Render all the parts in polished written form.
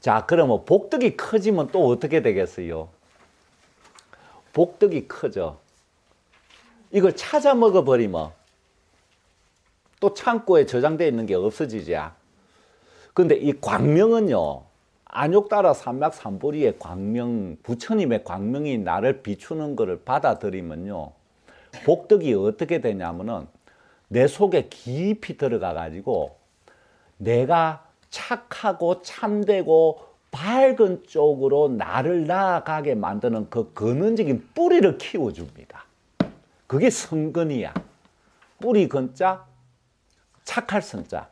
자, 그러면 복덕이 커지면 또 어떻게 되겠어요? 복덕이 커져. 이걸 찾아 먹어버리면 또 창고에 저장되어 있는 게 없어지지. 근데 이 광명은요, 안욕따라 삼락 삼보리의 광명, 부처님의 광명이 나를 비추는 것을 받아들이면요, 복덕이 어떻게 되냐면은 내 속에 깊이 들어가 가지고 내가 착하고 참되고 밝은 쪽으로 나를 나아가게 만드는 그 근원적인 뿌리를 키워줍니다. 그게 성근이야. 뿌리 근자, 착할 선자.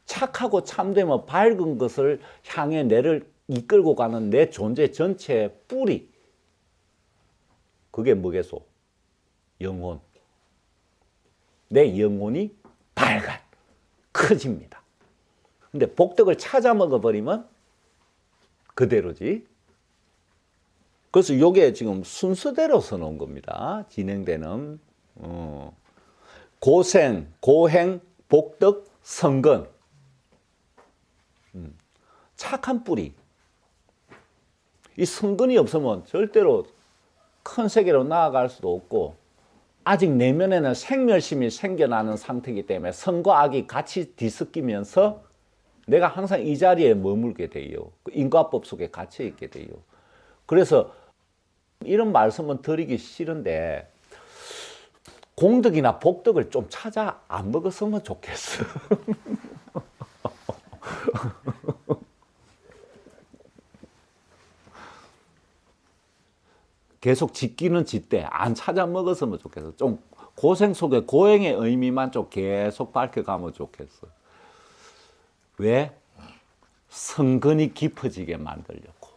착하고 참되면 밝은 것을 향해 내를 이끌고 가는 내 존재 전체의 뿌리. 그게 뭐겠소? 영혼. 내 영혼이 밝아, 커집니다. 근데 복덕을 찾아 먹어버리면 그대로지. 그래서 이게 지금 순서대로 써놓은 겁니다. 진행되는. 고생, 고행, 복덕, 성근. 착한 뿌리. 이 성근이 없으면 절대로 큰 세계로 나아갈 수도 없고, 아직 내면에는 생멸심이 생겨나는 상태이기 때문에 선과 악이 같이 뒤섞이면서 내가 항상 이 자리에 머물게 돼요. 인과법 속에 갇혀 있게 돼요. 그래서 이런 말씀은 드리기 싫은데, 공덕이나 복덕을 좀 찾아 안 먹었으면 좋겠어. 계속 짓기는 짓되 안 찾아 먹었으면 좋겠어. 좀 고생 속에 고행의 의미만 좀 계속 밝혀가면 좋겠어. 왜? 성근이 깊어지게 만들려고.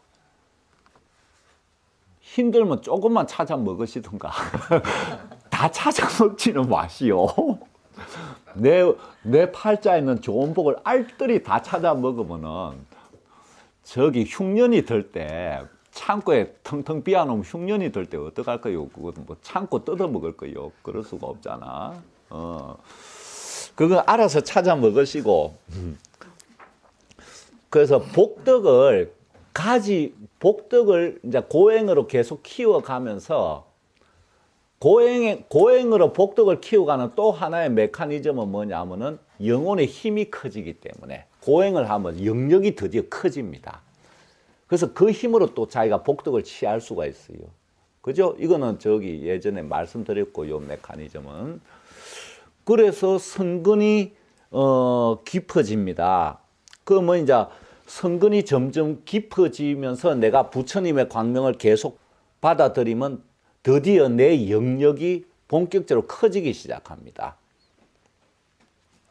힘들면 조금만 찾아 먹으시던가. 다 찾아 먹지는 마시오. 내 팔자에 있는 좋은 복을 알뜰히 다 찾아 먹으면은 저기 흉년이 들 때 창고에 텅텅 비워놓으면 흉년이 들 때 어떡할 거요? 그건 뭐 창고 뜯어 먹을 거요? 그럴 수가 없잖아. 그거 알아서 찾아 먹으시고. 그래서 복덕을 이제 고행으로 계속 키워가면서 고행으로 복덕을 키워가는 또 하나의 메커니즘은 뭐냐면은 영혼의 힘이 커지기 때문에 고행을 하면 영역이 드디어 커집니다. 그래서 그 힘으로 또 자기가 복덕을 취할 수가 있어요. 그죠? 이거는 저기 예전에 말씀드렸고, 요 메커니즘은. 그래서 성근이 깊어집니다. 그러면 이제 성근이 점점 깊어지면서 내가 부처님의 광명을 계속 받아들이면 드디어 내 영역이 본격적으로 커지기 시작합니다.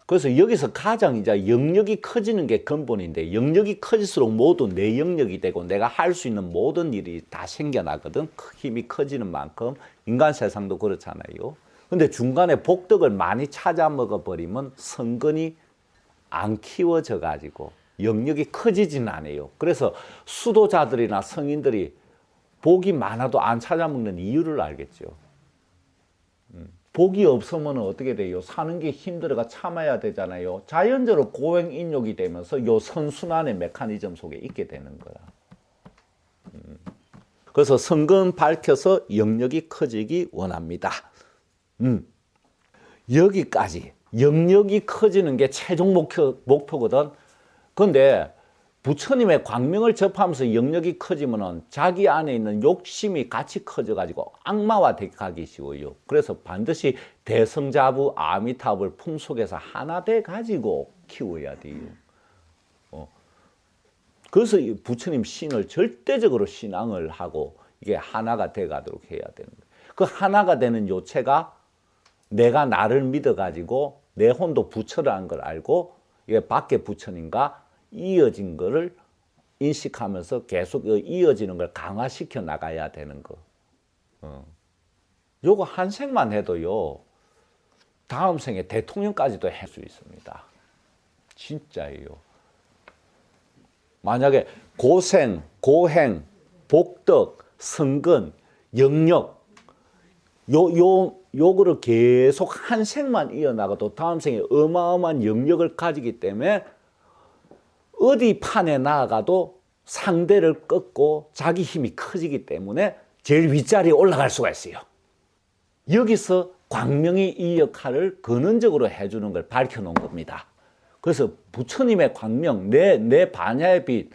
그래서 여기서 가장 이제 영역이 커지는 게 근본인데, 영역이 커질수록 모두 내 영역이 되고 내가 할 수 있는 모든 일이 다 생겨나거든. 힘이 커지는 만큼. 인간 세상도 그렇잖아요. 근데 중간에 복덕을 많이 찾아 먹어버리면 성근이 안 키워져 가지고 영역이 커지지는 않아요. 그래서 수도자들이나 성인들이 복이 많아도 안 찾아 먹는 이유를 알겠죠. 복이 없으면 어떻게 돼요? 사는 게 힘들어가 참아야 되잖아요. 자연적으로 고행인욕이 되면서 요 선순환의 메커니즘 속에 있게 되는 거야. 그래서 성근 밝혀서 영역이 커지기 원합니다. 여기까지 영역이 커지는 게 최종 목표거든. 근데 부처님의 광명을 접하면서 영역이 커지면은 자기 안에 있는 욕심이 같이 커져가지고 악마화 되기 쉬워요. 그래서 반드시 대성자부 아미타불 품속에서 하나 돼 가지고 키워야 돼요. 그래서 부처님 신을 절대적으로 신앙을 하고 이게 하나가 돼 가도록 해야 되는 거예요. 그 하나가 되는 요체가 내가 나를 믿어 가지고 내 혼도 부처라는 걸 알고 이게 밖에 부처님과 이어진 거를 인식하면서 계속 이어지는 걸 강화시켜 나가야 되는 거. 요거 한 생만 해도요, 다음 생에 대통령까지도 할 수 있습니다. 진짜예요. 만약에 고생, 고행, 복덕, 성근, 영역, 요거를 계속 한 생만 이어나가도 다음 생에 어마어마한 영역을 가지기 때문에 어디 판에 나아가도 상대를 꺾고 자기 힘이 커지기 때문에 제일 윗자리에 올라갈 수가 있어요. 여기서 광명이 이 역할을 근원적으로 해주는 걸 밝혀놓은 겁니다. 그래서 부처님의 광명, 내 반야의 빛,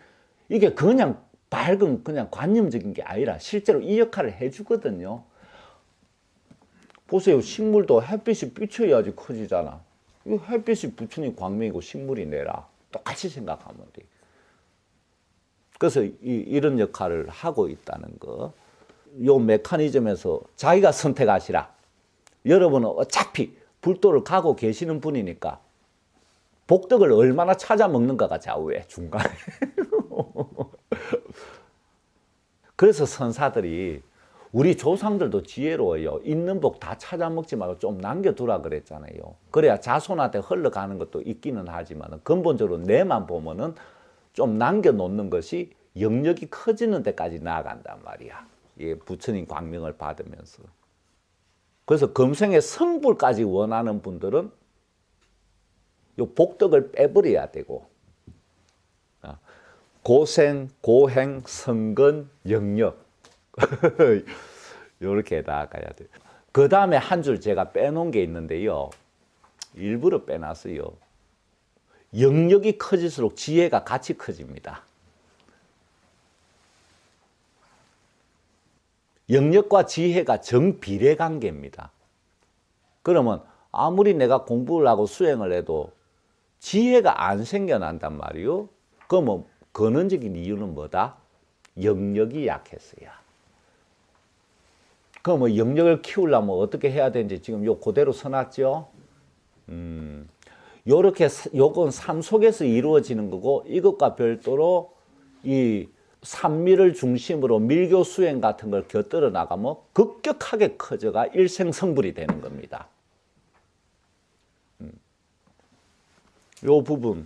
이게 그냥 밝은 그냥 관념적인 게 아니라 실제로 이 역할을 해주거든요. 보세요. 식물도 햇빛이 비춰야지 커지잖아. 이 햇빛이 부처님 광명이고 식물이 내라. 똑같이 생각하면 돼. 그래서 이런 역할을 하고 있다는 거. 요 메커니즘에서 자기가 선택하시라. 여러분은 어차피 불도를 가고 계시는 분이니까 복덕을 얼마나 찾아 먹는가가 좌우해, 중간에. 그래서 선사들이 우리 조상들도 지혜로워요. 있는 복 다 찾아 먹지 말고 좀 남겨두라 그랬잖아요. 그래야 자손한테 흘러가는 것도 있기는 하지만 근본적으로 내만 보면은 좀 남겨놓는 것이 영역이 커지는 데까지 나아간단 말이야. 예, 부처님 광명을 받으면서. 그래서 금생의 성불까지 원하는 분들은 요 복덕을 빼버려야 되고, 고생, 고행, 성근, 영역 이렇게 나아가야 돼요. 그 다음에 한 줄 제가 빼놓은 게 있는데요. 일부러 빼놨어요. 영역이 커질수록 지혜가 같이 커집니다. 영역과 지혜가 정비례 관계입니다. 그러면 아무리 내가 공부를 하고 수행을 해도 지혜가 안 생겨난단 말이요. 그러면 근원적인 이유는 뭐다? 영역이 약했어요. 그럼 영역을 키우려면 어떻게 해야 되는지 지금 요 그대로 써놨죠? 요렇게, 요건 삶 속에서 이루어지는 거고, 이것과 별도로 이 산미를 중심으로 밀교 수행 같은 걸 곁들여 나가면 급격하게 커져가 일생성불이 되는 겁니다. 요 부분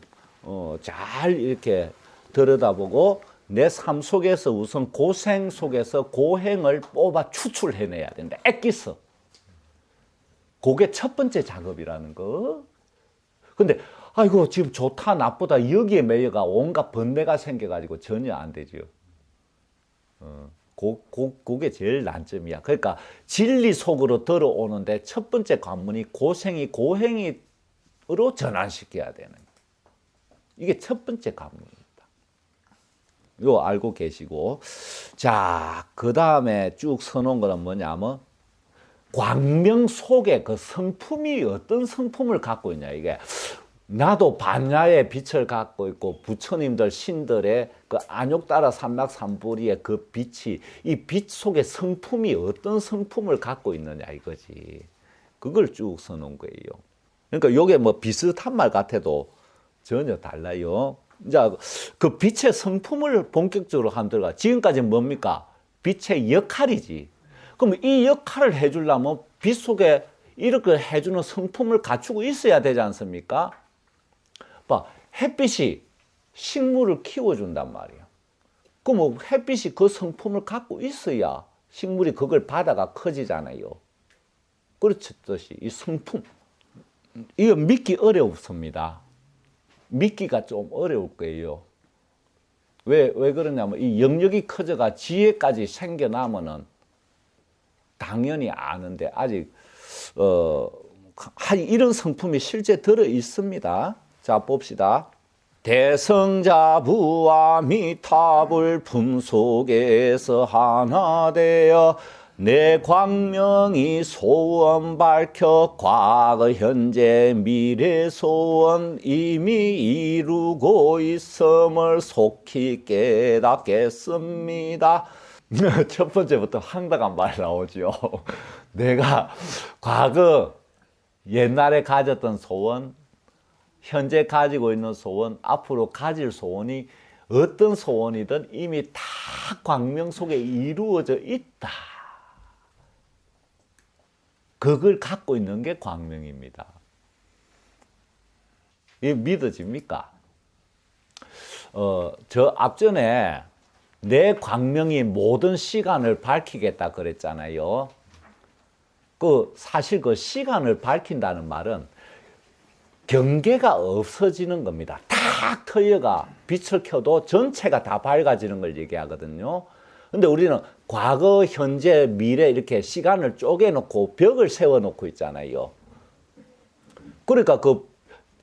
잘 이렇게 들여다보고 내 삶 속에서 우선 고생 속에서 고행을 뽑아 추출해내야 된다. 애기서. 그게 첫 번째 작업이라는 거. 근데 아이고 지금 좋다 나쁘다 여기에 매여가 온갖 번뇌가 생겨가지고 전혀 안 되죠. 그게 제일 난점이야. 그러니까 진리 속으로 들어오는데 첫 번째 관문이 고생이 고행으로 전환시켜야 되는. 이게 첫 번째 관문입니다. 요 알고 계시고. 자, 그 다음에 쭉 써놓은 거는 뭐냐면 광명 속에 그 성품이 어떤 성품을 갖고 있냐. 이게 나도 반야의 빛을 갖고 있고 부처님들 신들의 그 안욕따라 삼막삼보리의 그 빛이 이 빛 속에 성품이 어떤 성품을 갖고 있느냐 이거지. 그걸 쭉 써놓은 거예요. 그러니까 요게 뭐 비슷한 말 같아도 전혀 달라요. 이제 그 빛의 성품을 본격적으로 한번 들어가. 지금까지는 뭡니까? 빛의 역할이지. 그럼 이 역할을 해주려면 빛 속에 이렇게 해주는 성품을 갖추고 있어야 되지 않습니까? 봐, 햇빛이 식물을 키워준단 말이야. 그럼 햇빛이 그 성품을 갖고 있어야 식물이 그걸 받아가 커지잖아요. 그렇듯이 이 성품, 이거 믿기 어렵습니다. 믿기가 좀 어려울 거예요. 왜 그러냐면 이 영역이 커져가 지혜까지 생겨나면은 당연히 아는데 아직 이런 성품이 실제 들어 있습니다. 자 봅시다. 대성자부와 미타불 품속에서 하나 되어 내 광명이 소원 밝혀 과거 현재 미래 소원 이미 이루고 있음을 속히 깨닫겠습니다. 첫 번째부터 황당한 말 나오죠. 내가 과거 옛날에 가졌던 소원, 현재 가지고 있는 소원, 앞으로 가질 소원이 어떤 소원이든 이미 다 광명 속에 이루어져 있다. 그걸 갖고 있는 게 광명입니다. 이게 믿어집니까? 저 앞전에 내 광명이 모든 시간을 밝히겠다 그랬잖아요. 사실 그 시간을 밝힌다는 말은 경계가 없어지는 겁니다. 탁 트여가 빛을 켜도 전체가 다 밝아지는 걸 얘기하거든요. 근데 우리는 과거, 현재, 미래 이렇게 시간을 쪼개놓고 벽을 세워놓고 있잖아요. 그러니까 그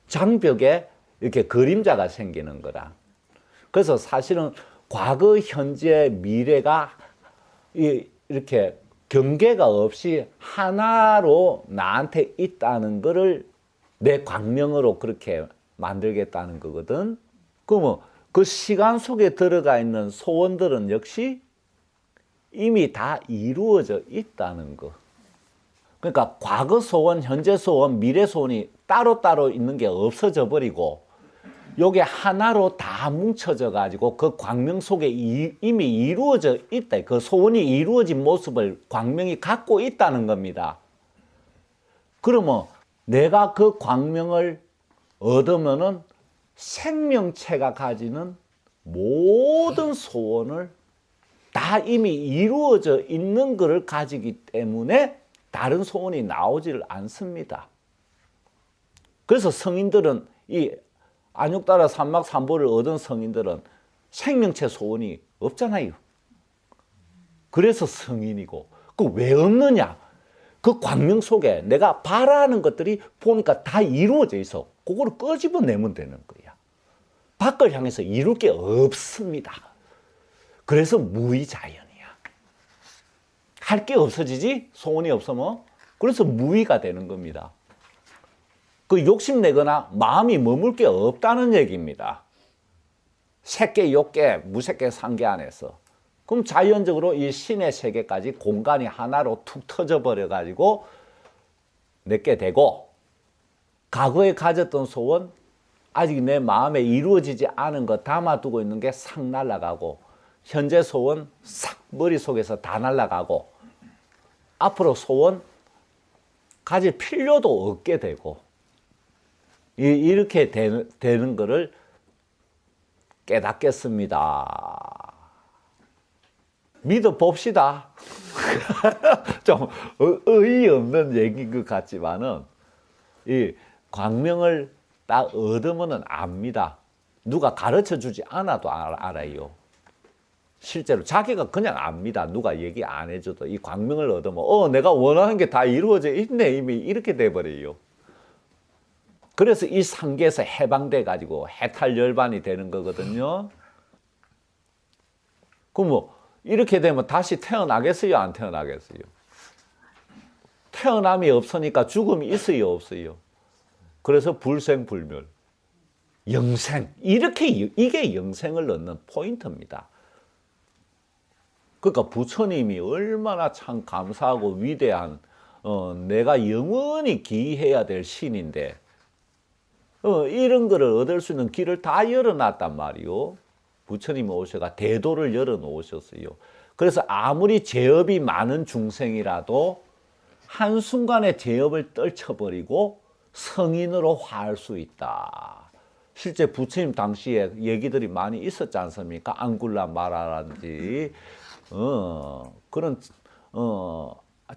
장벽에 이렇게 그림자가 생기는 거라. 그래서 사실은 과거, 현재, 미래가 이렇게 경계가 없이 하나로 나한테 있다는 거를 내 광명으로 그렇게 만들겠다는 거거든. 그러면 그 시간 속에 들어가 있는 소원들은 역시 이미 다 이루어져 있다는 거. 그러니까 과거 소원, 현재 소원, 미래 소원이 따로따로 있는 게 없어져 버리고 요게 하나로 다 뭉쳐져 가지고 그 광명 속에 이미 이루어져 있다. 그 소원이 이루어진 모습을 광명이 갖고 있다는 겁니다. 그러면 내가 그 광명을 얻으면은 생명체가 가지는 모든 소원을 다 이미 이루어져 있는 것을 가지기 때문에 다른 소원이 나오지를 않습니다. 그래서 성인들은 이 안육따라 삼막삼보를 얻은 성인들은 생명체 소원이 없잖아요. 그래서 성인이고, 그 왜 없느냐? 그 광명 속에 내가 바라는 것들이 보니까 다 이루어져 있어. 그거를 끄집어내면 되는 거야. 밖을 향해서 이룰 게 없습니다. 그래서 무의자연이야. 할 게 없어지지? 소원이 없으면. 그래서 무의가 되는 겁니다. 그 욕심내거나 마음이 머물 게 없다는 얘기입니다. 색계, 욕계, 무색계, 상계 안에서. 그럼 자연적으로 이 신의 세계까지 공간이 하나로 툭 터져버려 가지고 내게 되고, 과거에 가졌던 소원, 아직 내 마음에 이루어지지 않은 거 담아두고 있는 게 싹 날아가고, 현재 소원 싹 머릿속에서 다 날아가고, 앞으로 소원 가질 필요도 없게 되고, 이렇게 되는 거를 깨닫겠습니다. 믿어봅시다. 좀 의의없는 얘기인 것 같지만은 이 광명을 딱 얻으면 압니다. 누가 가르쳐 주지 않아도 알아요. 실제로 자기가 그냥 압니다. 누가 얘기 안 해줘도 이 광명을 얻으면 내가 원하는 게 다 이루어져 있네. 이미 이렇게 돼버려요. 그래서 이 상계에서 해방돼 가지고 해탈열반이 되는 거거든요. 그럼 뭐 이렇게 되면 다시 태어나겠어요? 안 태어나겠어요? 태어남이 없으니까 죽음이 있어요? 없어요? 그래서 불생불멸, 영생, 이게 영생을 얻는 포인트입니다. 그러니까 부처님이 얼마나 참 감사하고 위대한 내가 영원히 기해야 될 신인데 이런 거를 얻을 수 있는 길을 다 열어놨단 말이요. 부처님이 오셔가 대도를 열어놓으셨어요. 그래서 아무리 죄업이 많은 중생이라도 한순간에 죄업을 떨쳐버리고 성인으로 화할 수 있다. 실제 부처님 당시에 얘기들이 많이 있었지 않습니까? 안굴라 마라라든지 그런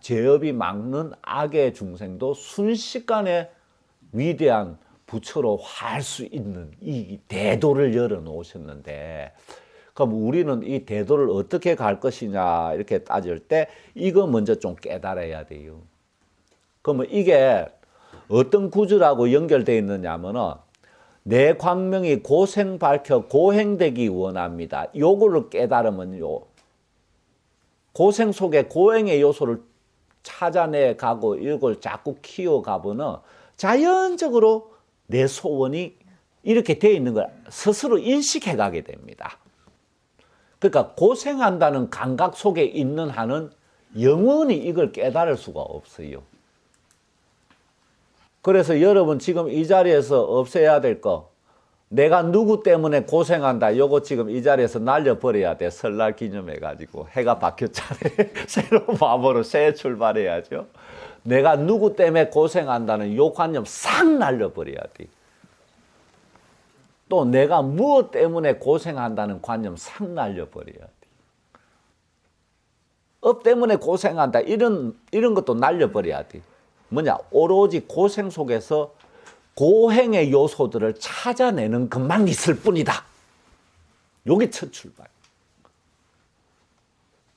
죄업이 많은 악의 중생도 순식간에 위대한 부처로 화할 수 있는 이 대도를 열어놓으셨는데, 그럼 우리는 이 대도를 어떻게 갈 것이냐 이렇게 따질 때 이거 먼저 좀 깨달아야 돼요. 그러면 이게 어떤 구조라고 연결되어 있느냐면은 내 광명이 고생 밝혀 고행되기 원합니다. 요거를 깨달으면요, 고생 속에 고행의 요소를 찾아내 가고 이걸 자꾸 키워가보면 자연적으로 내 소원이 이렇게 되어 있는 걸 스스로 인식해 가게 됩니다. 그러니까 고생한다는 감각 속에 있는 한은 영원히 이걸 깨달을 수가 없어요. 그래서 여러분 지금 이 자리에서 없애야 될 거, 내가 누구 때문에 고생한다, 요거 지금 이 자리에서 날려버려야 돼. 설날 기념해가지고 해가 바뀌었잖아요. 새로운 마음으로 새 출발해야죠. 내가 누구 때문에 고생한다는 요 관념 싹 날려버려야 돼. 또 내가 무엇 때문에 고생한다는 관념 싹 날려버려야 돼. 업 때문에 고생한다, 이런 것도 날려버려야 돼. 뭐냐, 오로지 고생 속에서 고행의 요소들을 찾아내는 것만 있을 뿐이다. 요게 첫 출발.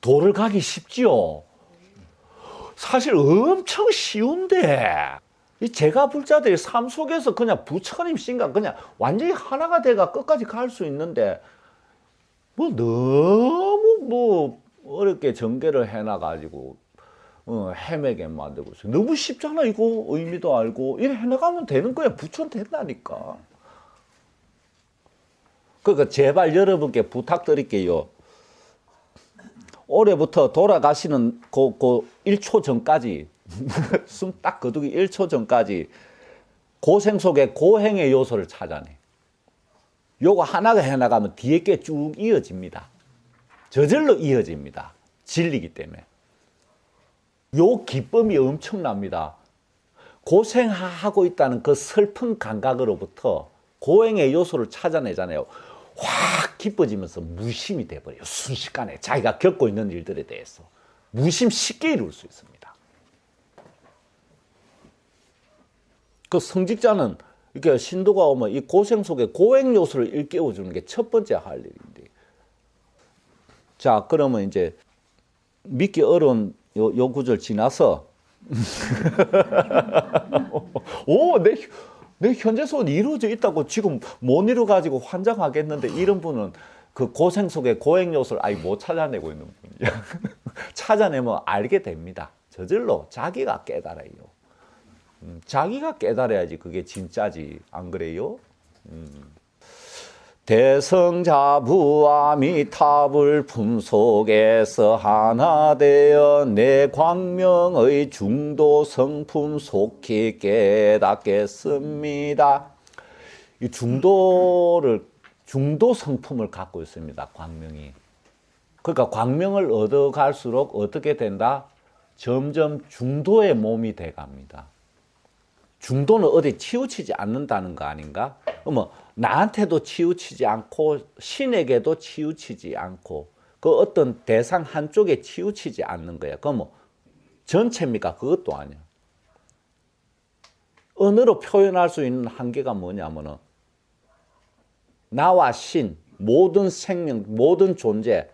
도를 가기 쉽지요. 사실 엄청 쉬운데 이 제가 불자들이 삶 속에서 그냥 부처님 신가 그냥 완전히 하나가 돼가 끝까지 갈 수 있는데 뭐 너무 뭐 어렵게 전개를 해놔가지고 헤매게 만들고 있어요. 너무 쉽잖아 이거 의미도 알고 이래 해나가면 되는 거야. 부처는 된다니까. 그러니까 제발 여러분께 부탁드릴게요. 올해부터 돌아가시는 그 1초 전까지 숨 딱 거두기 1초 전까지 고생 속에 고행의 요소를 찾아내. 요거 하나가 해나가면 뒤에 게 쭉 이어집니다. 저절로 이어집니다. 진리기 때문에. 요 기쁨이 엄청납니다. 고생하고 있다는 그 슬픈 감각으로부터 고행의 요소를 찾아내잖아요. 확 기뻐지면서 무심이 돼버려요. 순식간에 자기가 겪고 있는 일들에 대해서 무심 쉽게 이룰 수 있습니다. 그 성직자는 이렇게 신도가 오면 이 고생 속에 고행 요소를 일깨워주는 게 첫 번째 할 일인데. 자, 그러면 이제 믿기 어려운 요 구절 지나서 내 현재 소원이 이루어져 있다고 지금 못 이루어가지고 환장하겠는데 이런 분은 그 고생 속에 고행 요소를 아예 못 찾아내고 있는 분이야. 찾아내면 알게 됩니다. 저절로 자기가 깨달아요. 자기가 깨달아야지 그게 진짜지. 안 그래요? 대성자부아미타불 품속에서 하나 되어 내 광명의 중도 성품 속히 깨닫겠습니다. 이 중도 성품을 갖고 있습니다. 광명이. 그러니까 광명을 얻어갈수록 어떻게 된다? 점점 중도의 몸이 돼갑니다. 중도는 어디 치우치지 않는다는 거 아닌가? 그러면 나한테도 치우치지 않고 신에게도 치우치지 않고 그 어떤 대상 한쪽에 치우치지 않는 거야. 그러면 전체입니까? 그것도 아니야. 언어로 표현할 수 있는 한계가 뭐냐면은 나와 신, 모든 생명, 모든 존재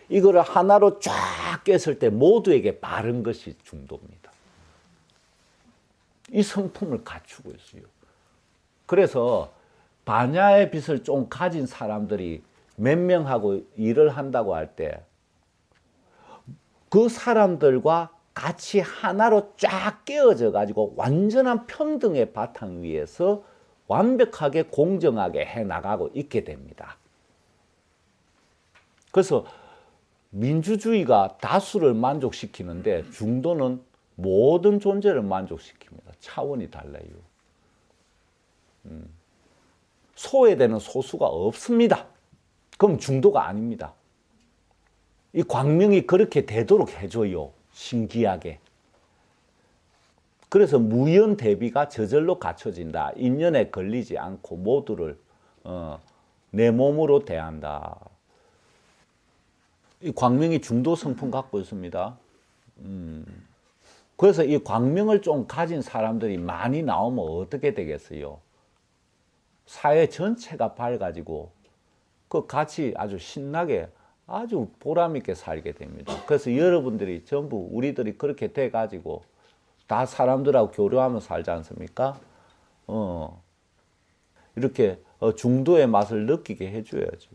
이거를 하나로 쫙 깼을 때 모두에게 바른 것이 중도입니다. 이 성품을 갖추고 있어요. 그래서 반야의 빛을 좀 가진 사람들이 몇 명하고 일을 한다고 할 때 그 사람들과 같이 하나로 쫙 깨어져 가지고 완전한 평등의 바탕 위에서 완벽하게 공정하게 해나가고 있게 됩니다. 그래서 민주주의가 다수를 만족시키는데 중도는 모든 존재를 만족시킵니다. 차원이 달라요. 소외되는 소수가 없습니다. 그럼 중도가 아닙니다. 이 광명이 그렇게 되도록 해줘요. 신기하게. 그래서 무연 대비가 저절로 갖춰진다. 인연에 걸리지 않고 모두를 내 몸으로 대한다. 이 광명이 중도 성품 갖고 있습니다. 그래서 이 광명을 좀 가진 사람들이 많이 나오면 어떻게 되겠어요? 사회 전체가 밝아지고 그 같이 아주 신나게 아주 보람있게 살게 됩니다. 그래서 여러분들이 전부 우리들이 그렇게 돼가지고 다 사람들하고 교류하며 살지 않습니까? 이렇게 중도의 맛을 느끼게 해줘야죠.